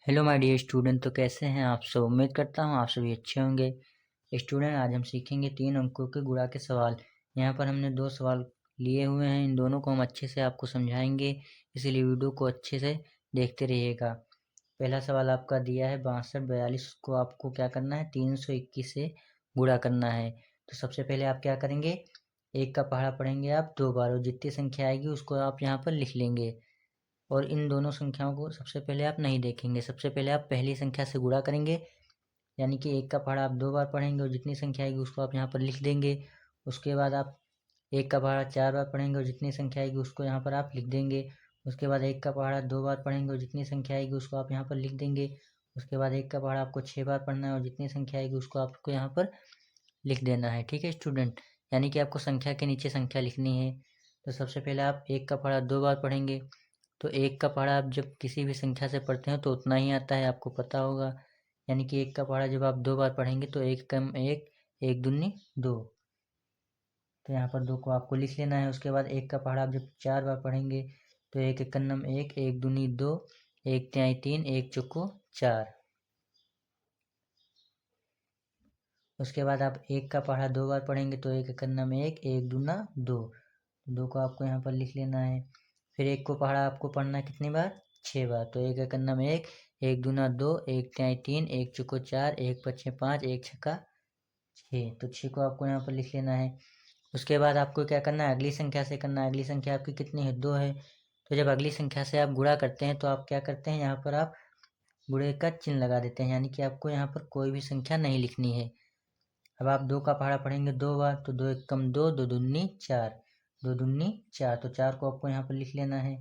Hello my dear student. तो कैसे हैं आप सब। उम्मीद करता हूँ आप सभी अच्छे होंगे। स्टूडेंट, आज हम सीखेंगे 3 अंकों के गुणा के सवाल। यहाँ पर हमने 2 सवाल लिए हुए हैं, इन दोनों को हम अच्छे से आपको समझाएंगे, इसीलिए वीडियो को अच्छे से देखते रहिएगा। पहला सवाल आपका दिया है 6242 को आपको क्या करना है, 321 से गुणा करना है। तो सबसे पहले आप क्या करेंगे, एक का पहाड़ा पढ़ेंगे आप 2 बार और जितनी संख्या आएगी उसको आप यहाँ पर लिख लेंगे। और इन दोनों संख्याओं को सबसे पहले आप नहीं देखेंगे, सबसे पहले आप पहली संख्या से गुणा करेंगे, यानी कि एक का पहाड़ा आप 2 बार पढ़ेंगे और जितनी संख्या आएगी उसको आप यहाँ पर लिख देंगे। उसके बाद आप एक का पहाड़ा 4 बार पढ़ेंगे और जितनी संख्या आएगी उसको यहाँ पर आप लिख देंगे। उसके बाद एक का पहाड़ा 2 बार पढ़ेंगे और जितनी संख्या आएगी उसको आप यहाँ पर लिख देंगे। उसके बाद एक का पहाड़ा आपको 6 बार पढ़ना है और जितनी संख्या आएगी उसको आपको यहाँ पर लिख देना है। ठीक है स्टूडेंट, यानी कि आपको संख्या के नीचे संख्या लिखनी है। तो सबसे पहले आप एक का पहाड़ा 2 बार पढ़ेंगे, तो एक का पहाड़ा आप जब किसी भी संख्या से पढ़ते हैं तो उतना ही आता है, आपको पता होगा। यानी कि एक का पहाड़ा जब आप 2 बार पढ़ेंगे तो एक कम एक, एक दूनी 2, तो यहाँ पर 2 को आपको लिख लेना है। उसके बाद एक का पहाड़ा आप जब 4 बार पढ़ेंगे तो एक एकन्नम एक, एक दूनी 2, एक तिहाई 3, एक चौको 4। उसके बाद आप एक का पहाड़ा 2 बार पढ़ेंगे तो एक एकन्नम एक, एक दूना 2, 2 को आपको यहाँ पर लिख लेना है। फिर एक को पहाड़ा आपको पढ़ना है कितनी बार, 6 बार, तो एक एकन्नम एक, एक दूना 2, एक तिहाई 3, एक चौको 4, एक पच्छे 5, एक छक्का 6, तो 6 को आपको यहाँ पर लिख लेना है। उसके बाद आपको क्या करना है, अगली संख्या से करना है। अगली संख्या आपकी कितनी है, 2 है। तो जब अगली संख्या से आप गुणा करते हैं तो आप क्या करते हैं, यहाँ पर आप गुणे का चिन्ह लगा देते हैं, यानी कि आपको यहाँ पर कोई भी संख्या नहीं लिखनी है। अब आप 2 का पहाड़ा पढ़ेंगे 2 बार, तो 2 एकम 2, 2 दूनी 4, 2 दूनी 4, तो 4 को आपको यहाँ पर लिख लेना है।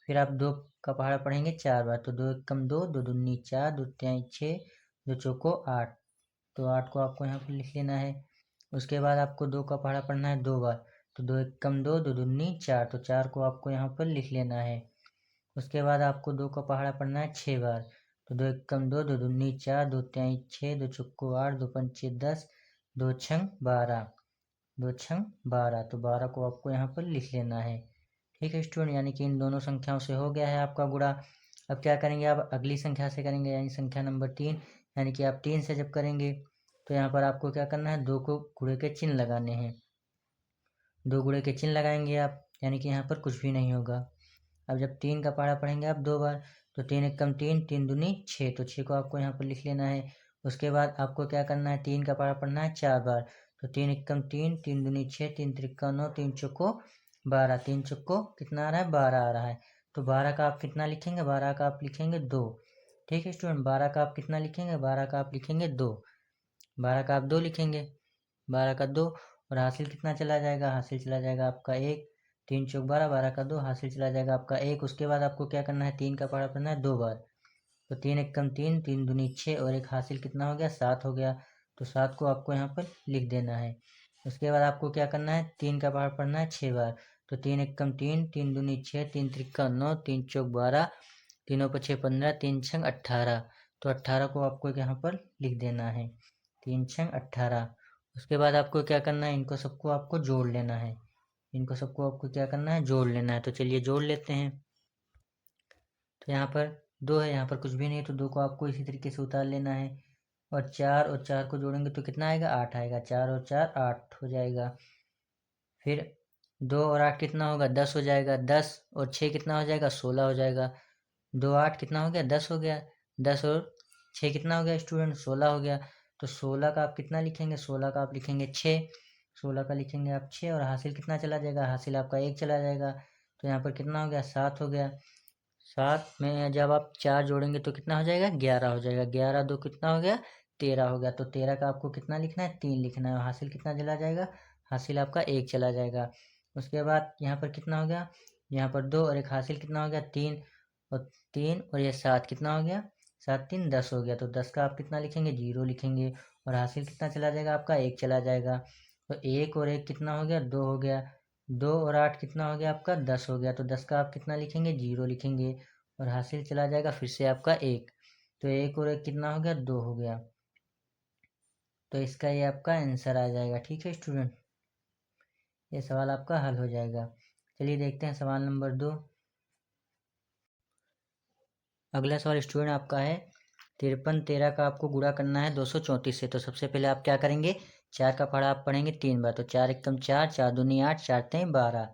फिर आप 2 का पहाड़ा पढ़ेंगे 4 बार, तो 2 एकम 2, 2 दूनी 4, 2 तिहाई 6, 2 चौको 8, तो 8 को आपको यहाँ पर लिख लेना है। उसके बाद आपको 2 का पहाड़ा पढ़ना है 2 बार, तो 2 एकम 2, 2 दूनी 4, तो 4 को आपको यहाँ पर लिख लेना है। उसके बाद आपको 2 का पहाड़ा पढ़ना है 6 बार, तो 2 एकम 2, 2 दूनी 4, 2 तिहाई 6, 2 चौको 8, 2 पंचे 10, 2 छंग 12, 2 छंग 12, तो 12 को आपको यहाँ पर लिख लेना है। ठीक है स्टूडेंट, यानी कि इन दोनों संख्याओं से हो गया है आपका गुणा। अब क्या करेंगे, आप अगली संख्या से करेंगे, यानी संख्या नंबर 3, यानी कि आप 3 से जब करेंगे तो यहाँ पर आपको क्या करना है, 2 को गुणे के चिन्ह लगाने हैं। 2 गुणे के चिन्ह लगाएंगे आप, यानी कि यहाँ पर कुछ भी नहीं होगा। अब जब 3 का पहाड़ा पढ़ेंगे आप 2 बार, तो 3 एकम 3, 3 दूनी 6, तो 6 को आपको यहाँ पर लिख लेना है। उसके बाद आपको क्या करना है, 3 का पहाड़ा पढ़ना है 4 बार, तो 3 एकम 3, 3 दूनी 6, 3 त्रिका 9, 3 चौको 12, 3 चौको कितना आ रहा है, 12 आ रहा है। तो 12 का आप कितना लिखेंगे, 12 का आप लिखेंगे 2। ठीक है स्टूडेंट, 12 का आप कितना लिखेंगे, 12 का आप लिखेंगे 2, 12 का आप 2 लिखेंगे, 12 का 2, और हासिल कितना चला जाएगा, हासिल चला जाएगा आपका 1, 3 चौक 12, 12 का 2, हासिल चला जाएगा आपका 1। उसके बाद आपको क्या करना है, 3 का पहाड़ा पढ़ना है 2 बार, तो 3 एकम 3, 3 दूनी 6, और एक हासिल कितना हो गया, 7 हो गया, तो 7 को आपको यहाँ पर लिख देना है। उसके बाद आपको क्या करना है, 3 का पहाड़ा पढ़ना है 6 बार, तो 3 एकम 3, 3 दूनी 6, 3 त्रिका 9, 3 चौक 12, तीनों पछे 15, 3 छंग 18, तो 18 को आपको यहाँ पर लिख देना है, 3 छंग 18। उसके बाद आपको क्या करना है, इनको सबको आपको जोड़ लेना है, इनको सबको आपको क्या करना है, जोड़ लेना है। तो चलिए जोड़ लेते हैं। तो यहाँ पर 2 है, यहाँ पर कुछ भी नहीं है, तो 2 को आपको इसी तरीके से उतार लेना है। और 4 को जोड़ेंगे तो कितना आएगा, 8 आएगा, 4 और 4 8 हो जाएगा। फिर 2 और 8 कितना होगा, 10 हो जाएगा, 10 और 6 कितना हो जाएगा, 16 हो जाएगा। 2 8 कितना हो गया, 10 हो गया, 10 और 6 कितना हो गया स्टूडेंट, 16 हो गया। तो 16 का आप कितना लिखेंगे, 16 का आप लिखेंगे 6, 16 का लिखेंगे आप 6, और हासिल कितना चला जाएगा, हासिल आपका 1 चला जाएगा, तो यहाँ पर कितना हो गया, 7 हो गया। 7 में जब आप 4 जोड़ेंगे तो कितना हो जाएगा, 11 हो जाएगा, 11 2 कितना हो गया, 13 हो गया। तो 13 का आपको कितना लिखना है, 3 लिखना है, और हासिल कितना चला जाएगा, हासिल आपका 1 चला जाएगा। उसके बाद यहाँ पर कितना हो गया, यहाँ पर 2 और एक हासिल कितना हो गया, 3, और 3 और ये 7 कितना हो गया, 7 3 10 हो गया। तो 10 का आप कितना लिखेंगे, 0 लिखेंगे, और हासिल कितना चला जाएगा आपका, 1 चला जाएगा। तो 1 और 1 कितना हो गया, 2 हो गया, 2 और 8 कितना हो गया आपका, 10 हो गया। तो 10 का आप कितना लिखेंगे, 0 लिखेंगे, और हासिल चला जाएगा फिर से आपका 1, तो 1 और 1 कितना हो गया, 2 हो गया। तो इसका ये आपका आंसर आ जाएगा। ठीक है स्टूडेंट, ये सवाल आपका हल हो जाएगा। चलिए देखते हैं सवाल नंबर 2। अगला सवाल स्टूडेंट आपका है 53 13 का आपको गुणा करना है 234 से। तो सबसे पहले आप क्या करेंगे, 4 का पहाड़ा आप पढ़ेंगे 3 बार। तो 4 एकम 4, 4 दूनी 8, 4 तें 12।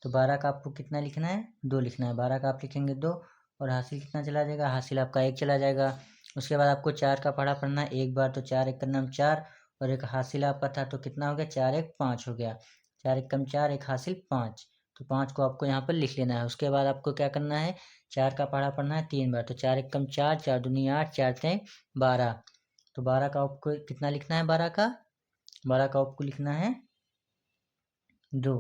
तो 12 का आपको कितना लिखना है, 2 लिखना है। 12 का आप लिखेंगे 2 और हासिल कितना चला जाएगा, हासिल आपका 1 चला जाएगा। उसके बाद आपको 4 का पहाड़ा पढ़ना है 1 बार। तो 4 एकम 4 और एक हासिल आपका था तो कितना हो गया, 4 1 5 हो गया। 4 एकम 4, एक हासिल 5। तो 5 को आपको यहाँ पर लिख लेना है। उसके बाद आपको क्या करना है, 4 का पहाड़ा पढ़ना है 3 बार। तो 4 एकम 4, 4 दूनी 8, 4 तें 12। तो 12 का आपको कितना लिखना है, 12 का आपको लिखना है 2।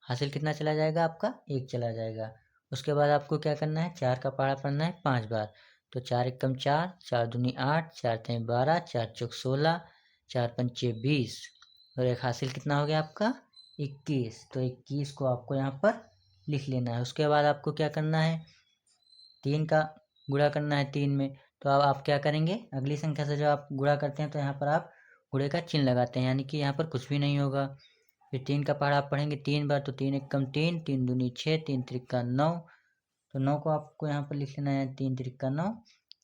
हासिल कितना चला जाएगा आपका, 1 चला जाएगा। उसके बाद आपको क्या करना है, 4 का पहाड़ा पढ़ना है 5 बार। तो 4 एकम 4, 4 दूनी 8, 4 तें 12, 4 चौक 16, 4 पंचे 20 और एक हासिल कितना हो गया आपका 21। तो 21 को आपको यहाँ पर लिख लेना है। उसके बाद आपको क्या करना है, 3 का गुणा करना है 3 में। तो अब आप क्या करेंगे, अगली संख्या से जब आप गुणा करते हैं तो यहाँ पर आप गुणे का चिन्ह लगाते हैं, यानी कि यहाँ पर कुछ भी नहीं होगा। फिर 3 का पहाड़ा आप पढ़ेंगे 3 बार। तो 3 एकम 3, 3 दूनी 6, 3 त्रिका 9। तो 9 को आपको यहाँ पर लिख लेना है, 3 त्रिका 9।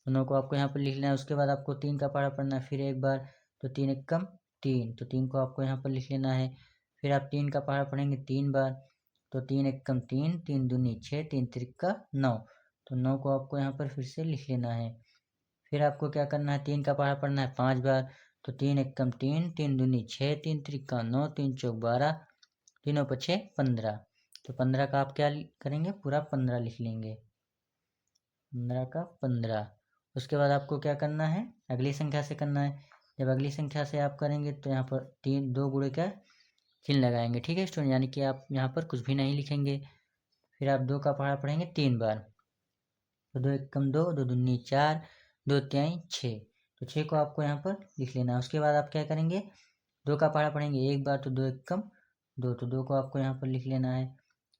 तो 9 को आपको यहाँ पर लिख लेना है। उसके बाद आपको 3 का पहाड़ा पढ़ना है फिर 1 बार। तो 3 एकम 3, तो 3 को आपको यहाँ पर लिख लेना है। फिर आप 3 का पहाड़ा पढ़ेंगे 3 बार। तो 3 एकम 3, 3 दूनी 6, 3 त्रिका 9। तो 9 को आपको यहाँ पर फिर से लिख लेना है। फिर आपको क्या करना है, 3 का पहाड़ा पढ़ना है 5 बार। तो 3 एकम 3, 3 दूनी 6, 3 त्रिका 9, 3 चौक 12, तीनों पछे 15। तो 15 का आप क्या करेंगे, पूरा 15 लिख लेंगे, 15 का 15। उसके बाद आपको क्या करना है, अगली संख्या से करना है। जब अगली संख्या से आप करेंगे तो यहाँ पर 2 गुणे का चिन्ह लगाएंगे, ठीक है स्टूडेंट, यानी कि आप यहाँ पर कुछ भी नहीं लिखेंगे। फिर आप 2 का पहाड़ा पढ़ेंगे 3 बार। तो 2 एकम 2, 2 दूनी 4, 2 तिहाई 6। तो 6 को आपको यहाँ पर लिख लेना है। उसके बाद आप क्या करेंगे, 2 का पहाड़ा पढ़ेंगे 1 बार। तो 2 एकम 2, तो 2 को आपको यहाँ पर लिख लेना है।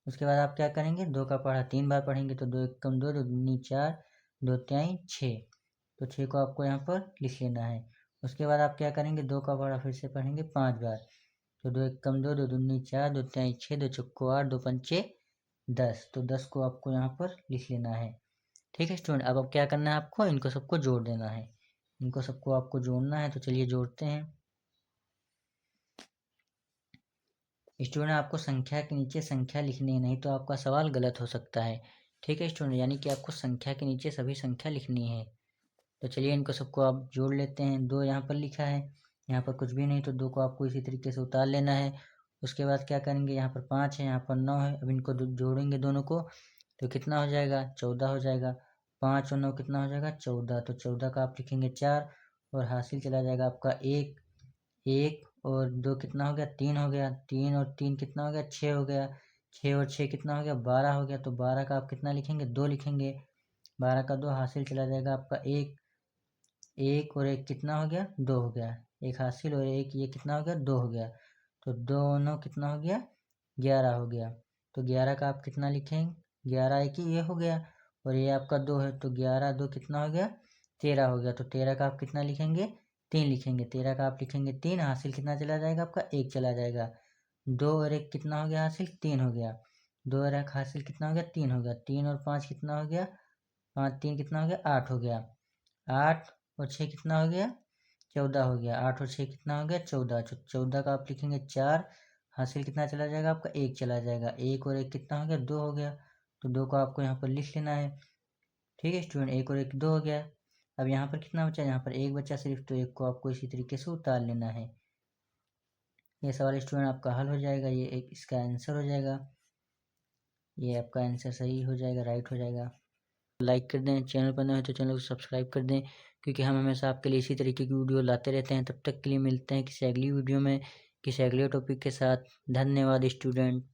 उसके बाद आप क्या करेंगे, 2 का पहाड़ा 3 बार पढ़ेंगे। तो 2 एकम 2, 2 दूनी 4, 2 तिहाई 6। तो 6 को आपको यहाँ पर लिख लेना है। उसके बाद आप क्या करेंगे, 2 का पहाड़ा फिर से पढ़ेंगे 5 बार। तो 2 एकम 2, 2 दूनी 4, 2 तिहाई 6, 2 चौको 8, 2 पंचे 10। तो 10 को आपको यहाँ पर लिख लेना है, ठीक है स्टूडेंट। अब क्या करना है, आपको इनको सबको जोड़ देना है, इनको सबको आपको जोड़ना है। तो चलिए जोड़ते हैं। स्टूडेंट आपको संख्या के नीचे संख्या लिखनी है, नहीं तो आपका सवाल गलत हो सकता है, ठीक है स्टूडेंट, यानी कि आपको संख्या के नीचे सभी संख्या लिखनी है। तो चलिए इनको सबको आप जोड़ लेते हैं। 2 यहाँ पर लिखा है, यहाँ पर कुछ भी नहीं, तो 2 को आपको इसी तरीके से उतार लेना है। उसके बाद क्या करेंगे, यहाँ पर 5 है, यहाँ पर 9 है। अब इनको जोड़ेंगे दोनों को, तो कितना हो जाएगा, 14 हो जाएगा। 5 और 9 कितना हो जाएगा, 14। तो 14 का आप लिखेंगे 4 और हासिल चला जाएगा आपका 1। 1 और 2 कितना हो गया, 3 हो गया। 3 और 3 कितना हो गया, 6 हो गया। 6 और 6 कितना हो गया, 12 हो गया। तो 12 का आप कितना लिखेंगे, 2 लिखेंगे। 12 का 2 हासिल चला जाएगा आपका 1। 1 और 1 कितना हो गया, 2 हो गया। एक हासिल और एक ये कितना हो गया, 2 हो गया। तो 2 और 9 कितना हो गया, 11 हो गया। तो 11 का आप कितना लिखेंगे, 11 एक ही ये हो गया और ये आपका 2 है। तो 11 2 कितना हो गया, 13 हो गया। तो 13 का आप कितना लिखेंगे, 3 लिखेंगे। 13 का आप लिखेंगे 3, हासिल कितना चला जाएगा आपका, 1 चला जाएगा। 2 और 1 कितना हो गया हासिल, 3 हो गया। 2 और 1 हासिल कितना हो गया, 3 हो गया। 3 और 5 कितना हो गया, 5 3 कितना हो गया, 8 हो गया। 8 और 6 कितना हो गया, 14 हो गया। 8 और 6 कितना हो गया, 14। 14 का आप लिखेंगे 4, हासिल कितना चला जाएगा आपका, 1 चला जाएगा। 1 और 1 कितना हो गया, 2 हो गया। तो 2 को आपको यहाँ पर लिख लेना है, ठीक है स्टूडेंट। 1 और 1 2 हो गया। अब यहाँ पर कितना बचा, यहाँ पर 1 बचा सिर्फ, तो 1 को आपको इसी तरीके से उतार लेना है। ये सवाल स्टूडेंट आपका हल हो जाएगा, ये एक इसका आंसर हो जाएगा, ये आपका आंसर सही हो जाएगा, राइट हो जाएगा। लाइक कर दें, चैनल पर नए हो तो चैनल को सब्सक्राइब कर दें, क्योंकि हम हमेशा आपके लिए इसी तरीके की वीडियो लाते रहते हैं। तब तक के लिए मिलते हैं किसी अगली वीडियो में किसी अगले टॉपिक के साथ। धन्यवाद स्टूडेंट।